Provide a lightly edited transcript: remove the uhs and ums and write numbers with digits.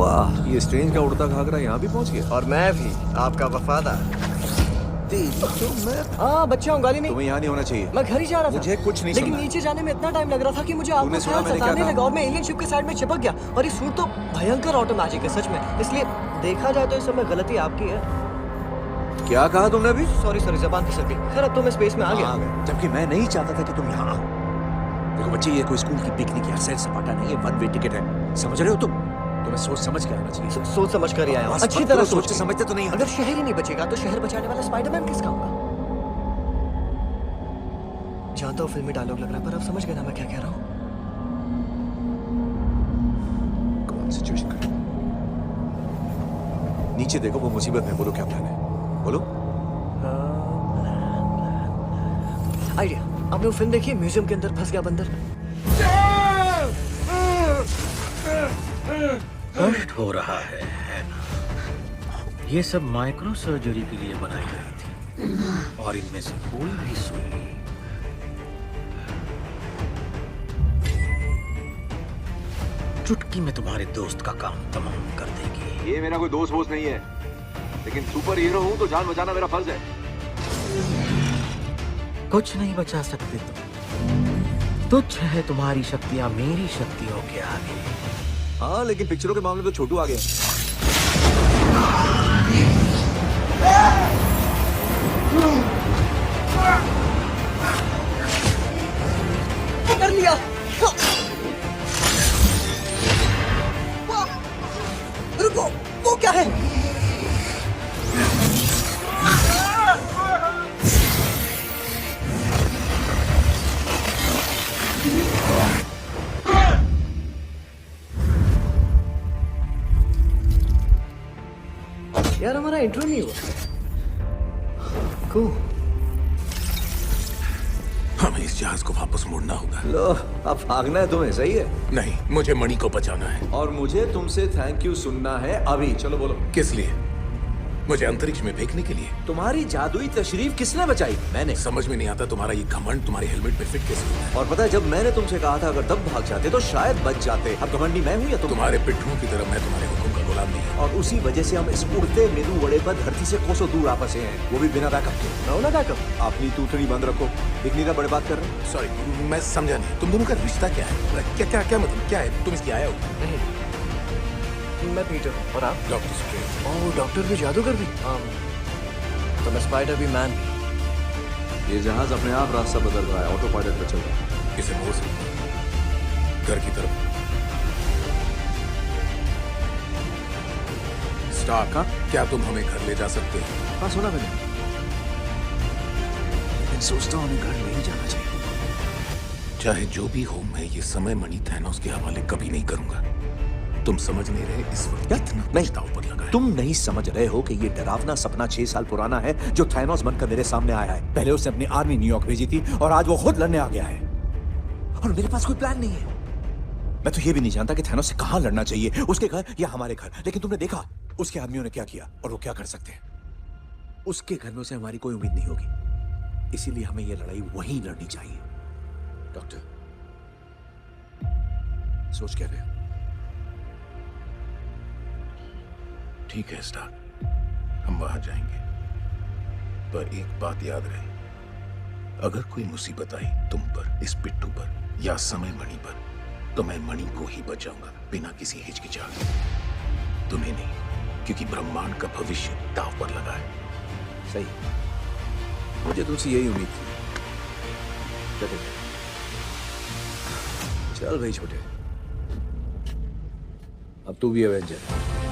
वाह, ये स्ट्रेंज का उड़ता घाघरा यहाँ भी पहुँच गया। और मैं भी आपका वफादार। तो मैं हाँ बच्चा हूँ, गाली नहीं। तुम्हें यहाँ नहीं होना चाहिए। मैं घर ही जा रहा था। मुझे कुछ नहीं लेकिन सुनना। नीचे जाने में इतना टाइम लग रहा था कि मुझे आपको तूने सुना ख्याल मैंने क्या सताने कहा? लगा और मैं एलियन शिप के साइड में चिपक गया। और ये सूट तो भयंकर ऑटोमैटिक है सच में, इसलिए देखा जाए तो इस समय गलती आपकी है। क्या कहा तुमने अभी? सॉरी जबान फिसल गई। खैर अब तो मैं स्पेस में आ गया। जबकि मैं नहीं चाहता था कि तुम यहाँ आओ। देखो बच्चे, ये कोई स्कूल की पिकनिक या सैर सपाटा नहीं, ये वन वे टिकट है। समझ रहे हो तुम? तुम्हें सोच समझ के आना चाहिए। सोच समझ कर ही आया हूँ। बस अच्छी मत तरह करो, सोच सोचते के। समझते तो नहीं। अगर शहर ही नहीं बचेगा तो शहर बचाने वाला स्पाइडरमैन किसका होगा? जानता हूँ फिल्मी डायलॉग लग रहा है, पर अब समझ गए ना मैं क्या कह रहा हूँ। कौन सिचुएशन कर? नीचे देखो, वो मुसीबत में। बोलो क्या प्लान है, बोलो। आइडिया, आपने वो फिल्म देखी है म्यूजियम के अंदर फंस गया बंदर? कष्ट हो रहा है ना? ये सब माइक्रो सर्जरी के लिए बनाई गई थी और इनमें से कोई भी सुई चुटकी में तुम्हारे दोस्त का काम तमाम कर देगी। ये मेरा कोई दोस्त वोस्त नहीं है, लेकिन सुपर हीरो हूँ तो जान बचाना मेरा फर्ज है। कुछ नहीं बचा सकते तुम। तुच्छ है तुम्हारी शक्तियां मेरी शक्तियों के आगे। हाँ, लेकिन पिक्चरों के मामले में तो छोटू आ गया। कर लिया। रुको, वो क्या है? यार हमारा इंट्रो नहीं हुआ। को हमें इस जहाज को वापस मोड़ना होगा। लो, अब भागना है तुम्हें, सही है। नहीं, मुझे मणि को बचाना है। और मुझे तुमसे थैंक यू सुनना है अभी। चलो बोलो। किस लिए? मुझे अंतरिक्ष में फेंकने के लिए। तुम्हारी जादुई तशरीफ किसने बचाई? मैंने। समझ में नहीं आता तुम्हारा ये घमंड तुम्हारे हेलमेट पे फिट कैसे होता है। और पता है, जब मैंने तुमसे कहा था अगर तब भाग जाते तो शायद बच जाते। अब घमंडी मैं हूँ या तुम? तुम्हारे पिट्ठुओं की तरह मैं तुम्हारे हुक्म का गुलाम नहीं हूँ। और उसी वजह से हम इस उड़ते मेदू वड़े पर धरती से कोसों दूर आ फंसे हैं, वो भी बिना बैकअप के। रहो ना बैकअप। अपनी टूटड़ी बंद रखो। दिख नहीं रहा बड़े बात कर रहे हो? सॉरी, मैं समझा नहीं। तुम दोनों का रिश्ता क्या है? क्या क्या क्या मतलब क्या है? तुम इसकी आया हो? नहीं, मैं पीटर हूँ और आप? Doctor strange. ओह, डॉक्टर भी जादूगर भी। तो मैं स्पाइडर भी मैन भी। ये जहाज अपने आप रास्ता बदल रहा है, ऑटो पायलट पर चल रहा है। इसे मोड़ सकते हैं घर की तरफ। स्टार्क, क्या तुम हमें घर ले जा सकते हैं? हाँ, सुना मैंने, लेकिन सोचता हूँ हमें घर नहीं जाना चाहिए। चाहे जो भी हो, मैं ये समय मणि थैनोस के हवाले कभी नहीं करूंगा। तुम समझ नहीं रहे इस वक्त कितना पछतावा पर लगा है। तुम नहीं समझ रहे हो कि ये डरावना सपना 6 साल पुराना है जो थैनोस बनकर मेरे सामने आया है। पहले उसने अपनी आर्मी न्यूयॉर्क भेजी थी और आज वो खुद लड़ने आ गया है। और मेरे पास कोई प्लान नहीं है। मैं तो ये भी नहीं जानता कि थैनोस से कहां लड़ना चाहिए, उसके घर या हमारे घर। लेकिन तुमने देखा उसके आदमियों ने क्या किया और वो क्या कर सकते हैं। उसके घर में से हमारी कोई उम्मीद नहीं होगी, इसीलिए हमें ये लड़ाई वहीं लड़नी चाहिए। डॉक्टर, सोच क्या रहे हो? ठीक है स्टार्क, हम वहां जाएंगे, पर एक बात याद रहे, अगर कोई मुसीबत आई तुम पर, इस पिट्ठू पर या समय मणि पर, तो मैं मणि को ही बचाऊंगा बिना किसी हिचकिचाहट। तुम्हें नहीं, क्योंकि ब्रह्मांड का भविष्य दांव पर लगा है। सही, मुझे तुमसे यही उम्मीद थी। चल भाई छोटे, अब तू भी एवेंजर है।